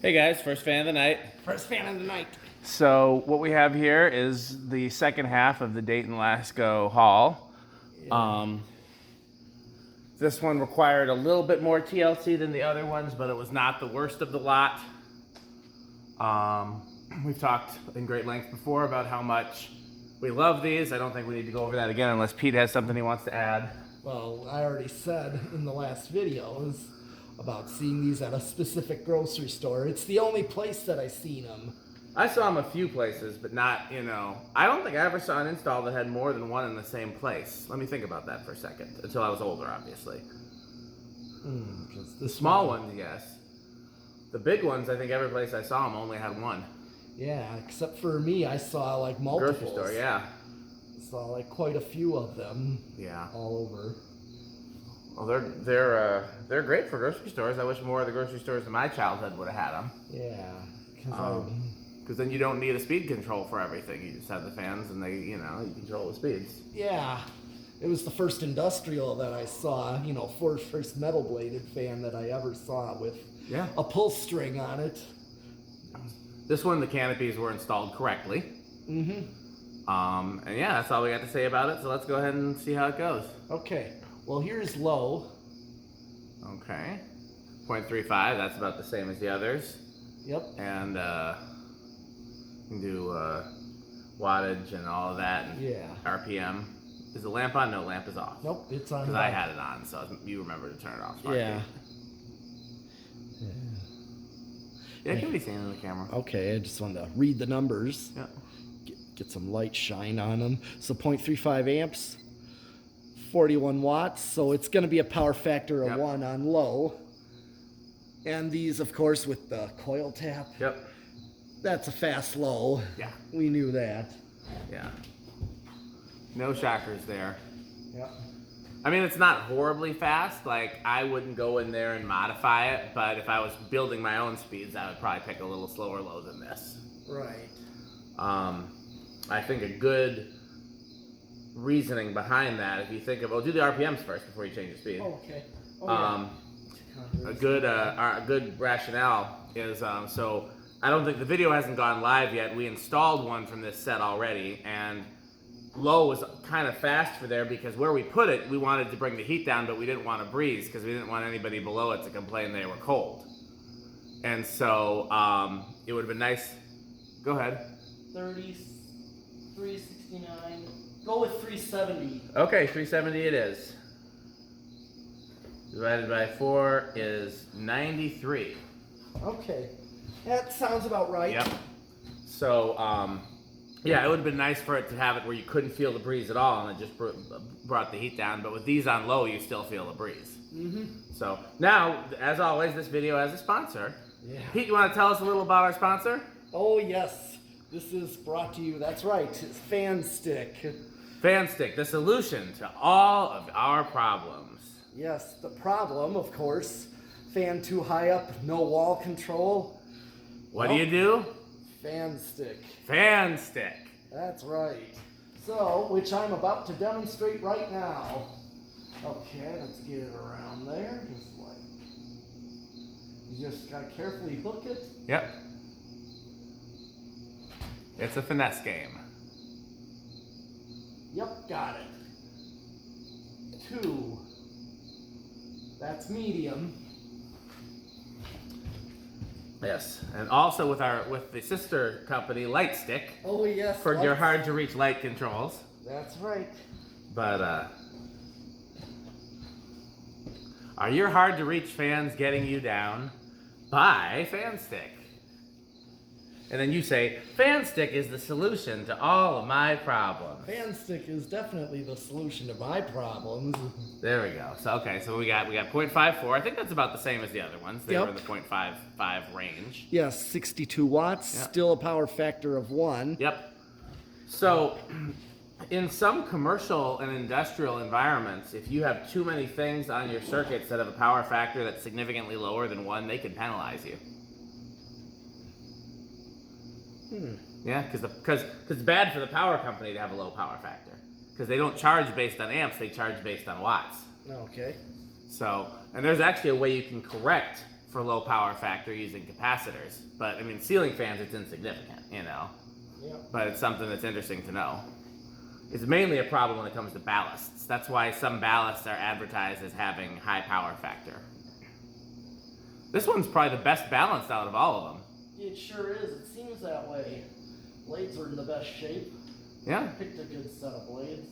Hey guys, first fan of the night. First fan of the night. So what we have here is the second half of the Dayton Lasko haul. This one required a little bit more TLC than the other ones, but it was not the worst of the lot. We've talked in great length before about how much we love these. I don't think we need to go over that again unless Pete has something he wants to add. Well, I already said in the last videos about seeing these at a specific grocery store. It's the only place that I've seen them. I saw them a few places, but not, I don't think I ever saw an install that had more than one in the same place. Let me think about that for a second, until I was older, obviously. The small ones, yes. The big ones, I think every place I saw them only had one. Yeah, except for me, I saw like multiples. Grocery store, yeah. I saw like quite a few of them. Yeah. All over. Well, they're great for grocery stores. I wish more of the grocery stores in my childhood would have had them. Yeah. Because then you don't need a speed control for everything. You just have the fans and you control the speeds. Yeah. It was the first industrial that I saw, first metal bladed fan that I ever saw with a pull string on it. This one, the canopies were installed correctly. And yeah, that's all we got to say about it. So let's go ahead and see how it goes. Okay. Well, here's low. Okay. 0.35, that's about the same as the others. Yep. And you can do wattage and all of that, and RPM. Is the lamp on? No, lamp is off. Nope, it's on. Because I had it on, so you remember to turn it off. Yeah. Yeah, it can be seen in the camera. Okay, I just wanted to read the numbers. Yeah. Get some light shine on them. So 0.35 amps, 41 watts. So it's going to be a power factor of 1 on low. And these, of course, with the coil tap. Yep. That's a fast low. Yeah. We knew that. Yeah. No shockers there. Yep. I mean, it's not horribly fast. Like, I wouldn't go in there and modify it, but if I was building my own speeds, I would probably pick a little slower low than this. Right. I think a good reasoning behind that, if you think of, do the RPMs first before you change the speed. Oh, okay. A good rationale is, so I don't think the video hasn't gone live yet. We installed one from this set already, and low was kind of fast for there because where we put it, we wanted to bring the heat down, but we didn't want a breeze because we didn't want anybody below it to complain they were cold. And so it would have been nice. Go ahead. 369. Go with 370. Okay, 370 it is. Divided by 4 is 93. Okay. That sounds about right. Yep. So, yeah, it would have been nice for it to have it where you couldn't feel the breeze at all and it just brought the heat down. But with these on low, you still feel the breeze. So now, as always, this video has a sponsor. Yeah. Pete, you want to tell us a little about our sponsor? Oh, yes. This is brought to you, that's right, it's Fan Stick. Fan Stick, the solution to all of our problems. Yes, the problem, of course, fan too high up, no wall control. What do you do? Fan Stick. Fan Stick. That's right. So, which I'm about to demonstrate right now. Okay, let's get it around there. You just gotta carefully hook it. Yep. It's a finesse game. Yep, got it. 2. That's medium. Yes, and also with the sister company, Light Stick. Oh yes. For your hard to reach light controls. That's right. But are your hard to reach fans getting you down? Buy Fan Stick. And then you say, Fan Stick is the solution to all of my problems. Fan Stick is definitely the solution to my problems. There we go. So okay, so we got 0.54. I think that's about the same as the other ones. They were in the 0.55 range. Yes, 62 watts, still a power factor of 1. Yep. So in some commercial and industrial environments, if you have too many things on your circuits that have a power factor that's significantly lower than 1, they can penalize you. Yeah, because it's bad for the power company to have a low power factor. Because they don't charge based on amps, they charge based on watts. Okay. So, and there's actually a way you can correct for low power factor using capacitors. But I mean, ceiling fans, it's insignificant, you know. Yep. But it's something that's interesting to know. It's mainly a problem when it comes to ballasts. That's why some ballasts are advertised as having high power factor. This one's probably the best balanced out of all of them. It sure is. It seems that way. Blades are in the best shape. Yeah. Picked a good set of blades.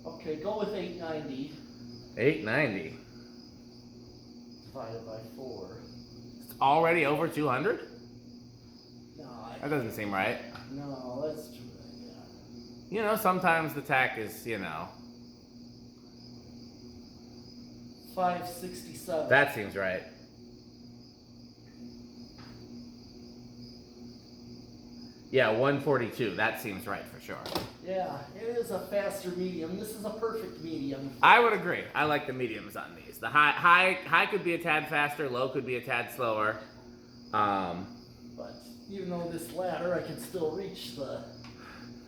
Okay, go with 890 890. divided by 4. It's already over 200? No, That doesn't seem right. no, that's too bad, yeah. You know, sometimes the tack is, you know. 567. That seems right. Yeah, 142. That seems right for sure. Yeah, it is a faster medium. This is a perfect medium. I would agree. I like the mediums on these. The high could be a tad faster, low could be a tad slower. But even though this ladder, I can still reach the...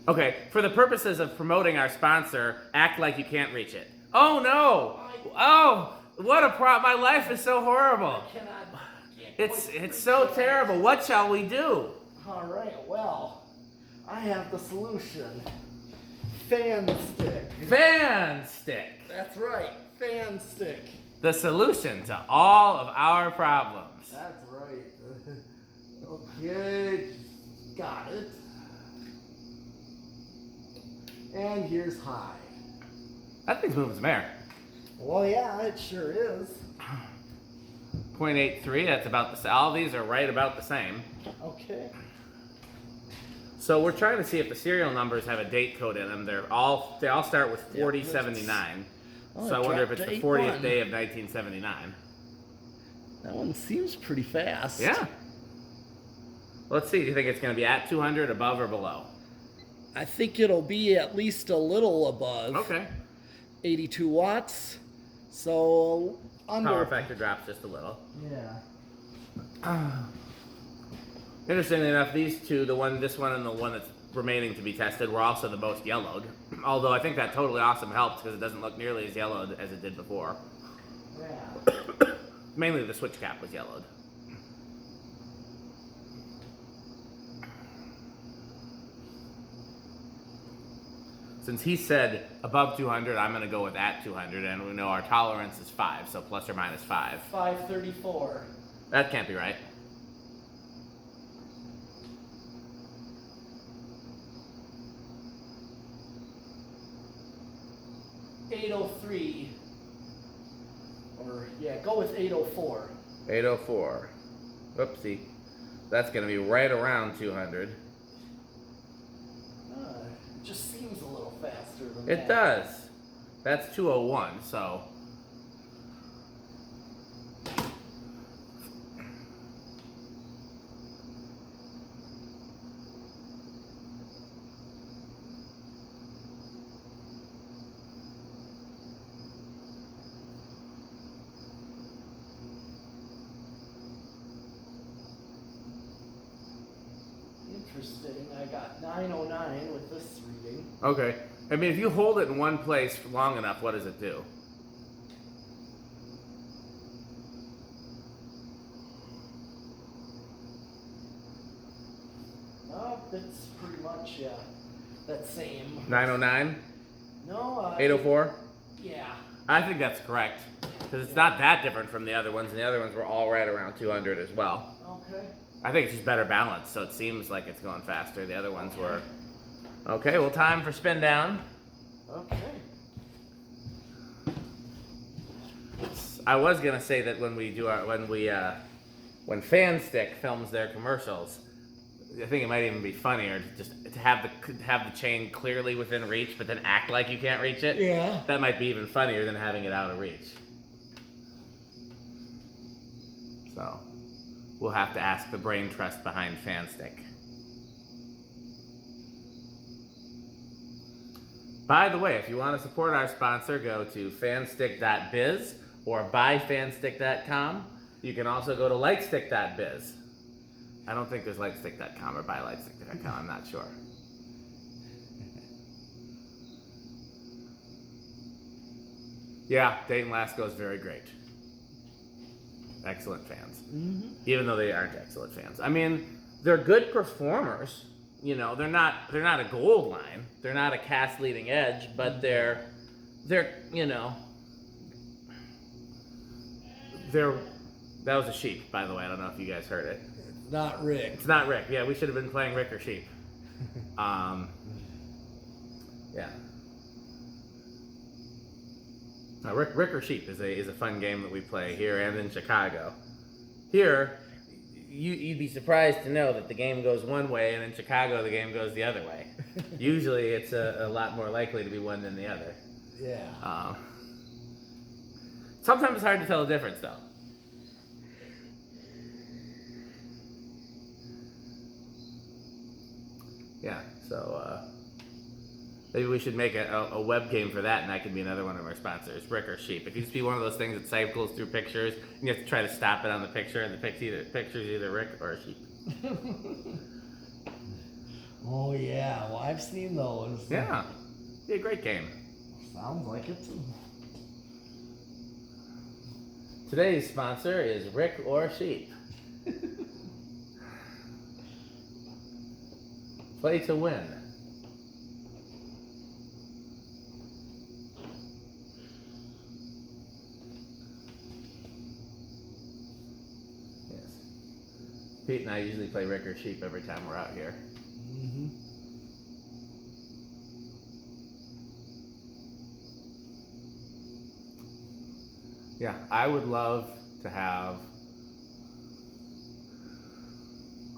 Okay, for the purposes of promoting our sponsor, act like you can't reach it. Oh no! Oh, what a my life is so horrible. It's so terrible. What shall we do? All right, well, I have the solution. Fan stick. Fan stick. That's right, fan stick. The solution to all of our problems. That's right. Okay, got it. And here's high. That thing's moving some air. Well, yeah, it sure is. 0.83, that's about the same. All these are right about the same. Okay. So we're trying to see if the serial numbers have a date code in them. They all start with 4079. Oh, So I wonder if dropped it's the to 40th 81. day of 1979. That one seems pretty fast. Yeah. Let's see. Do you think it's going to be at 200, above, or below? I think it'll be at least a little above. Okay. 82 watts. So under. Power factor drops just a little. Yeah. Interestingly enough, these two, this one and the one that's remaining to be tested, were also the most yellowed. Although I think that Totally Awesome helps because it doesn't look nearly as yellowed as it did before. Yeah. Mainly the switch cap was yellowed. Since he said above 200, I'm going to go with at 200, and we know our tolerance is 5, so plus or minus 5. 534. That can't be right. $803. Or, yeah, go with 804. 804. Whoopsie. That's going to be right around 200. It just seems a little faster than It that. does. That's 201, so. Interesting. I got 909 with this reading. Okay. I mean, if you hold it in one place long enough, what does it do? It's pretty much, yeah, that same. 909? No, 804? Yeah. I think that's correct. Because it's not that different from the other ones, and the other ones were all right around 200 as well. Okay. I think it's just better balanced, so it seems like it's going faster. The other ones were. Okay, well, time for spin down. Okay. I was gonna say that when we do when Fanstick films their commercials, I think it might even be funnier to have the chain clearly within reach, but then act like you can't reach it. Yeah. That might be even funnier than having it out of reach. So, we'll have to ask the brain trust behind Fanstick. By the way, if you want to support our sponsor, go to fanstick.biz or buyfanstick.com. You can also go to lightstick.biz. I don't think there's lightstick.com or buylightstick.com. I'm not sure. Yeah, Dayton Lasko is very great. Excellent fans. Mm-hmm. Even though they aren't excellent fans. I mean, they're good performers. You know, they're not a gold line. They're not a cast leading edge, but they're you know, that was a sheep, by the way. I don't know if you guys heard it. It's not Rick. It's not Rick. Yeah, we should have been playing Rick or sheep. Yeah. Rick or sheep is a fun game that we play here and in Chicago. Here, you'd be surprised to know that the game goes one way, and in Chicago the game goes the other way. Usually, it's a lot more likely to be one than the other. Yeah. Sometimes it's hard to tell the difference, though. Yeah, so maybe we should make a web game for that, and that could be another one of our sponsors, Rick or Sheep. It could just be one of those things that cycles through pictures, and you have to try to stop it on the picture, and the picture's either Rick or a sheep. Oh yeah, well I've seen those. Yeah, be a great game. Sounds like it. Today's sponsor is Rick or Sheep. Play to win. Yes. Pete and I usually play Rick or Sheep every time we're out here. Mm-hmm. Yeah, I would love to have...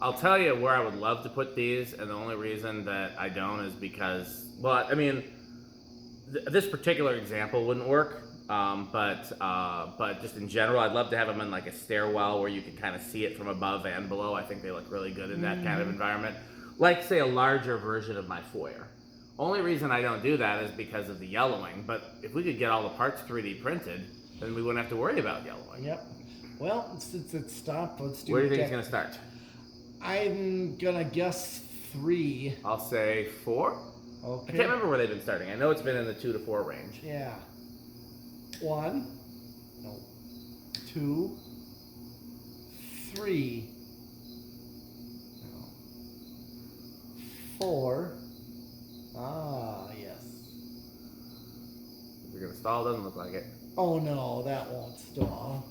I'll tell you where I would love to put these, and the only reason that I don't is because, well, I mean, this particular example wouldn't work, but just in general, I'd love to have them in like a stairwell where you can kind of see it from above and below. I think they look really good in that kind of environment. Like, say, a larger version of my foyer. Only reason I don't do that is because of the yellowing, but if we could get all the parts 3D printed, then we wouldn't have to worry about yellowing. Yep. Well, since it's stopped, let's do. Where do you think it's going to start? I'm gonna guess 3. I'll say 4. Okay. I can't remember where they've been starting. I know it's been in the 2 to 4 range. Yeah. 1. No. 2. 3. No. 4. Ah, yes. We're gonna stall. Doesn't look like it. Oh no, that won't stall.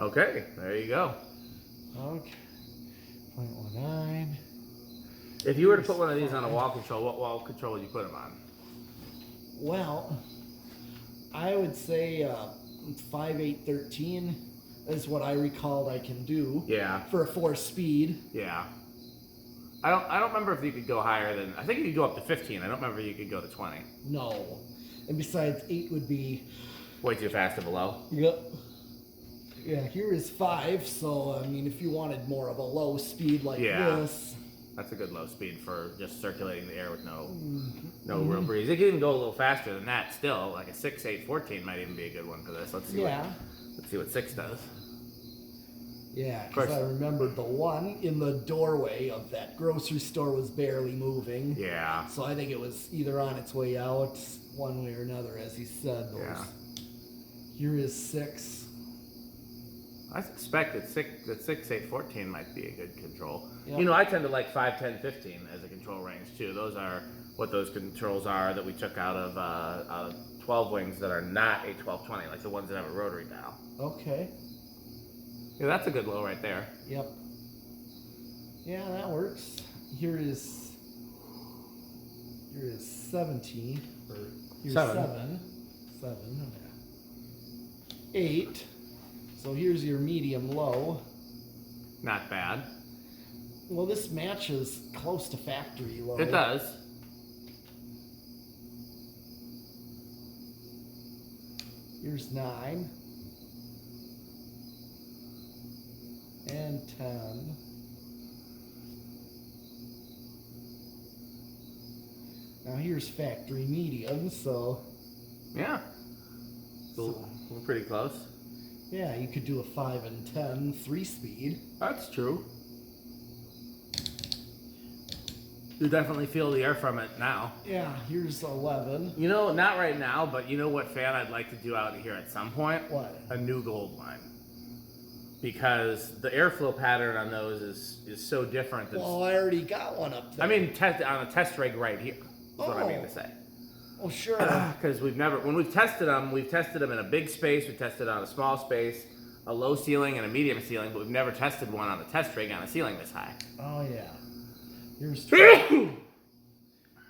Okay, there you go. Okay. 0.19. If you were to put one of these on a wall control, what wall control would you put them on? Well, I would say 5/8/13 is what I recalled I can do. Yeah. For a 4-speed. Yeah. I don't remember if you could go higher than. I think you could go up to 15. I don't remember you could go to 20. No. And besides, 8 would be. Way too fast to below. Yep. Yeah, here is 5, so I mean, if you wanted more of a low speed like this. That's a good low speed for just circulating the air with no real breeze. It can even go a little faster than that still. Like a 6/8/14 might even be a good one for this. Let's see what 6 does. Yeah, because I remembered the one in the doorway of that grocery store was barely moving. Yeah. So I think it was either on its way out, one way or another, as he said. Yeah. Here is 6. I suspect that 6/8/14 might be a good control. Yep. You know, I tend to like 5, 10, 15 as a control range too. Those are what those controls are that we took out of 12 wings that are not a 1220, like the ones that have a rotary dial. Okay. Yeah, that's a good low right there. Yep. Yeah, that works. Here is 17. Or here's 7. 7. 8. So here's your medium low. Not bad. Well, this matches close to factory low. It does. Here's 9. And 10. Now here's factory medium, so Yeah. So we're pretty close. yeah, you could do a 5 and 10 3-speed. That's true. You definitely feel the air from it now. Yeah, here's 11. You know, not right now, but you know what fan I'd like to do out here at some point? What? A new gold line. Because the airflow pattern on those is so different than... Well, I already got one up there. I mean, on a test rig right here, is what I mean to say. Oh, sure. Because when we've tested them in a big space, we've tested on a small space, a low ceiling and a medium ceiling, but we've never tested one on a test rig on a ceiling this high. Oh, yeah. Here's 12.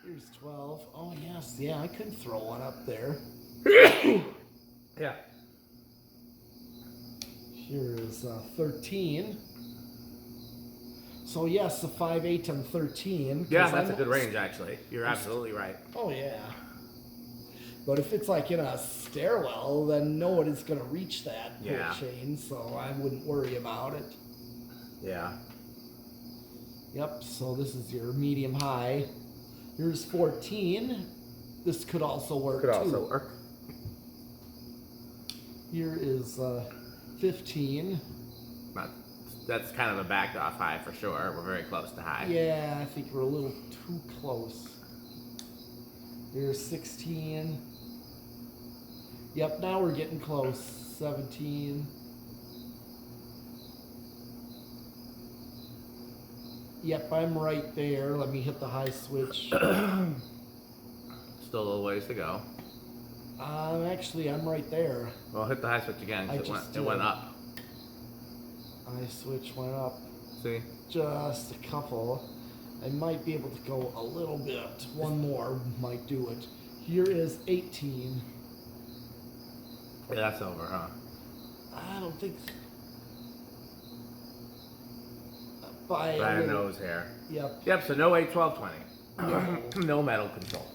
Here's 12. Oh, yes. Yeah, I could throw one up there. Yeah. Here is 13. So, yes, a 5, 8, and 13. Yeah, that's a good range, actually. You're absolutely right. Oh, yeah. But if it's like in a stairwell, then no one is going to reach that Yeah. chain, so I wouldn't worry about it. Yeah. Yep, so this is your medium high. Here's 14. This could also work Could too. also work. Here is 15. That's kind of a backed off high for sure. We're very close to high. Yeah, I think we're a little too close. Here's 16. Yep, now we're getting close. 17. Yep, I'm right there. Let me hit the high switch. Still a little ways to go. Actually, I'm right there. Well, hit the high switch again, 'cause it went up. High switch went up See? just a couple. I might be able to go a little bit. One more might do it. Here is 18. Yeah, that's over, huh? I don't think so. By a By a little- nose hair. Yep. Yep, so no 8, 12, 20. No metal control.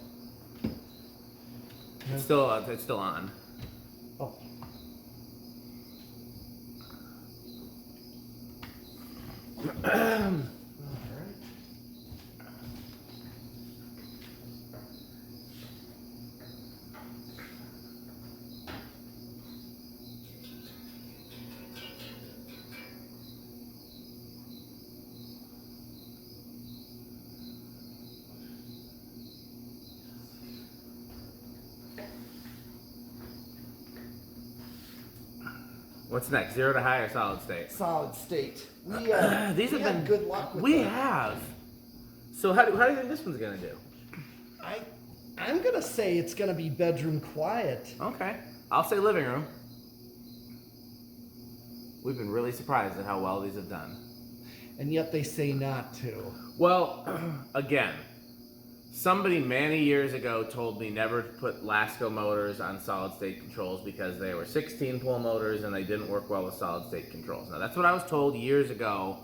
It's still on. Oh. Alright. What's next? 0 to high or solid state? Solid state. We, These we have had been good luck with We them. have. So how do you think this one's gonna do? I'm gonna say it's gonna be bedroom quiet. Okay, I'll say living room. We've been really surprised at how well these have done. And yet they say not to. Well, again, somebody many years ago told me never to put Lasko motors on solid state controls because they were 16 pole motors and they didn't work well with solid state controls. Now that's what I was told years ago.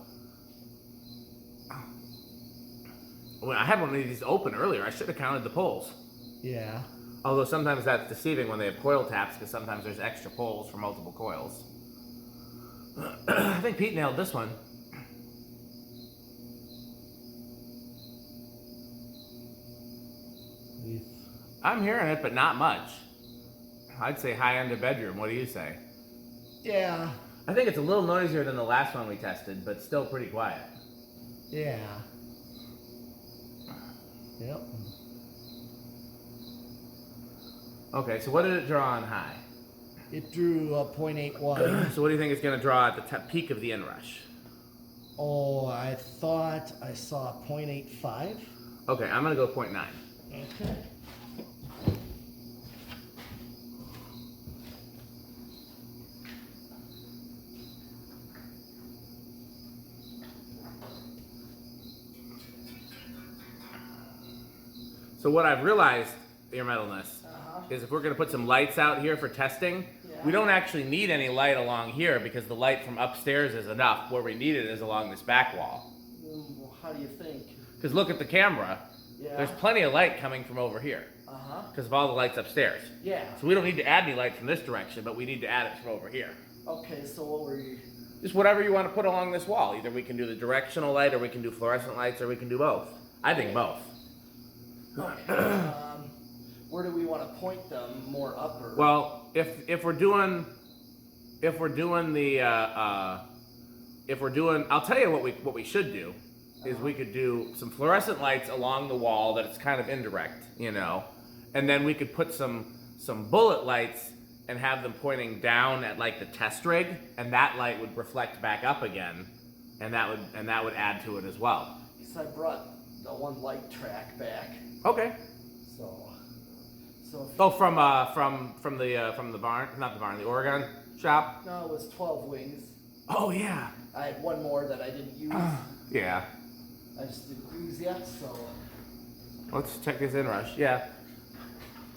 When I had one of these open earlier, I should have counted the poles. Yeah. Although sometimes that's deceiving when they have coil taps because sometimes there's extra poles for multiple coils. I think Pete nailed this one. I'm hearing it, but not much. I'd say high end of bedroom. What do you say? Yeah. I think it's a little noisier than the last one we tested, but still pretty quiet. Yeah. Yep. Okay, so what did it draw on high? It drew a 0.81. So what do you think it's going to draw at the peak of the inrush? Oh, I thought I saw 0.85. Okay, I'm going to go 0.9. Okay. So what I've realized, your metalness, is if we're going to put some lights out here for testing, we don't actually need any light along here because the light from upstairs is enough. Where we need it is along this back wall. Well, how do you think? Because look at the camera. Yeah. There's plenty of light coming from over here. Uh-huh. because of all the lights upstairs. Yeah. So we don't need to add any light from this direction, but we need to add it from over here. Okay, so what were you... Just whatever you want to put along this wall. Either we can do the directional light, or we can do fluorescent lights, or we can do both. I think both. Okay. Where do we want to point them? More up or... Well, if we're doing I'll tell you what we should do is we could do some fluorescent lights along the wall that it's kind of indirect, you know, and then we could put some bullet lights and have them pointing down at like the test rig, and that light would reflect back up again, and that would add to it as well. So I brought the one light track back. Okay. So. Oh, from the barn, not the barn, the Oregon shop. No, it was 12 wings. Oh yeah. I had one more that I didn't use. Yeah. I just didn't use yet, so. Let's check this inrush. Yeah.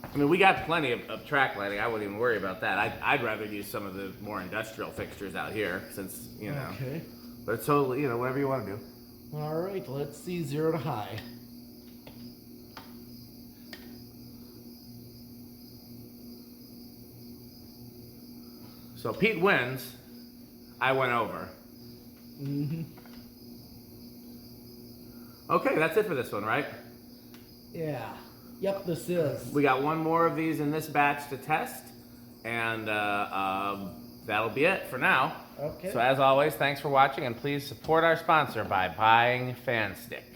I mean, we got plenty of track lighting. I wouldn't even worry about that. I'd rather use some of the more industrial fixtures out here, since, you know. Okay. But it's totally, you know, whatever you want to do. All right, let's see 0 to high. So Pete wins. I went over. Mm-hmm. Okay, that's it for this one, right? Yeah. Yep, this is. We got one more of these in this batch to test, and that'll be it for now. Okay. So as always, thanks for watching, and please support our sponsor by buying fan sticks.